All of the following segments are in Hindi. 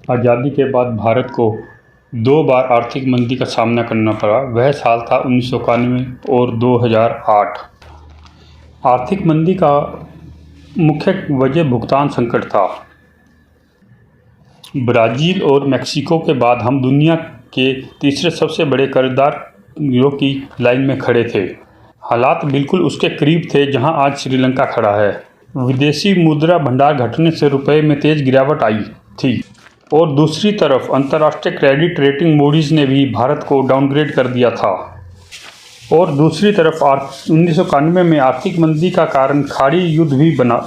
आज़ादी के बाद भारत को 2 बार आर्थिक मंदी का सामना करना पड़ा। वह साल था 1991 और 2008। आर्थिक मंदी का मुख्य वजह भुगतान संकट था। ब्राज़ील और मेक्सिको के बाद हम दुनिया के तीसरे सबसे बड़े कर्जदारों की लाइन में खड़े थे। हालात बिल्कुल उसके करीब थे जहां आज श्रीलंका खड़ा है। विदेशी मुद्रा भंडार घटने से रुपये में तेज गिरावट आई थी और दूसरी तरफ अंतर्राष्ट्रीय क्रेडिट रेटिंग मूडीज ने भी भारत को डाउनग्रेड कर दिया था। और दूसरी तरफ 1991 में आर्थिक मंदी का कारण खाड़ी युद्ध भी बना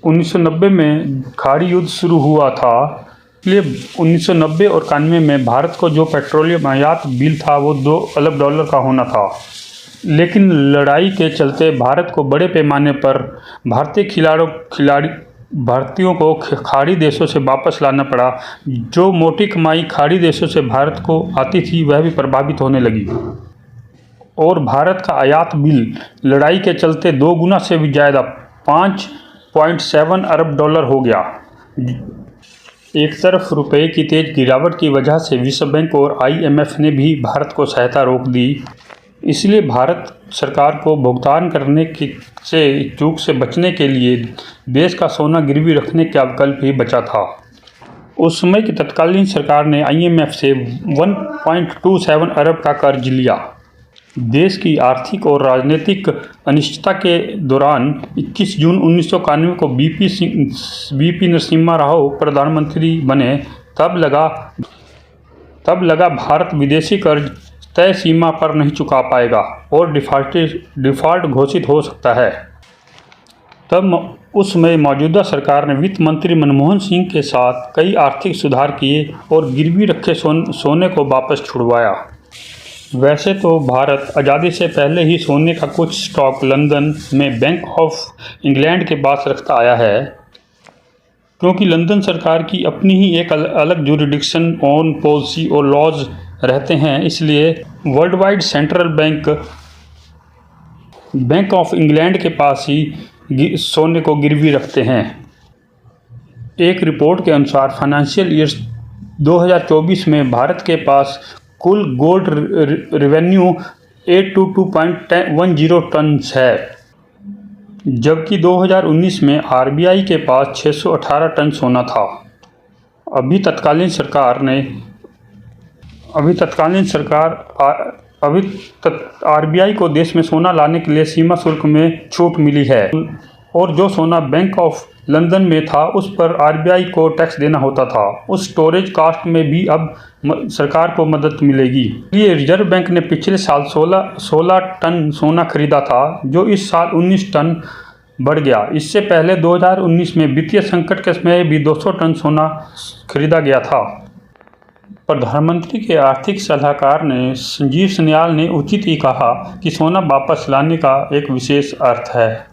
1990 में खाड़ी युद्ध शुरू हुआ था, इसलिए 1990 और 91 में भारत को जो पेट्रोलियम आयात बिल था वो $2 अरब का होना था। लेकिन लड़ाई के चलते भारत को बड़े पैमाने पर भारतीयों को खाड़ी देशों से वापस लाना पड़ा। जो मोटी कमाई खाड़ी देशों से भारत को आती थी वह भी प्रभावित होने लगी और भारत का आयात बिल लड़ाई के चलते 2 गुना से भी ज़्यादा $5.7 अरब हो गया। एक तरफ रुपये की तेज गिरावट की वजह से विश्व बैंक और IMF ने भी भारत को सहायता रोक दी। इसलिए भारत सरकार को भुगतान करने से चूक से बचने के लिए देश का सोना गिरवी रखने का विकल्प ही बचा था। उस समय की तत्कालीन सरकार ने IMF से 1.27 अरब का कर्ज लिया। देश की आर्थिक और राजनीतिक अनिश्चितता के दौरान 21 जून 1991 को BP नरसिम्हा राव प्रधानमंत्री बने। तब लगा भारत विदेशी कर्ज तय सीमा पर नहीं चुका पाएगा और डिफ़ॉल्ट घोषित हो सकता है। तब उस समय मौजूदा सरकार ने वित्त मंत्री मनमोहन सिंह के साथ कई आर्थिक सुधार किए और गिरवी रखे सोने को वापस छुड़वाया। वैसे तो भारत आज़ादी से पहले ही सोने का कुछ स्टॉक लंदन में बैंक ऑफ इंग्लैंड के पास रखता आया है, क्योंकि लंदन सरकार की अपनी ही एक अलग जुरिडिक्शन ऑन पॉलिसी और लॉज रहते हैं। इसलिए world wide central bank of England के पास ही सोने को गिरवी रखते हैं। एक रिपोर्ट के अनुसार फाइनेंशियल ईयर 2024 में भारत के पास कुल गोल्ड रेवेन्यू 822.10 टन है, जबकि 2019 में RBI के पास 618 टन सोना था। अभी तत्कालीन सरकार RBI को देश में सोना लाने के लिए सीमा शुल्क में छूट मिली है और जो सोना बैंक ऑफ लंदन में था उस पर RBI को टैक्स देना होता था। उस स्टोरेज कास्ट में भी अब सरकार को मदद मिलेगी। ये रिजर्व बैंक ने पिछले साल 16 टन सोना खरीदा था, जो इस साल 19 टन बढ़ गया। इससे पहले 2019 में वित्तीय संकट के समय भी 200 टन सोना खरीदा गया था। प्रधानमंत्री के आर्थिक सलाहकार ने संजीव सन्याल ने उचित ही कहा कि सोना वापस लाने का एक विशेष अर्थ है।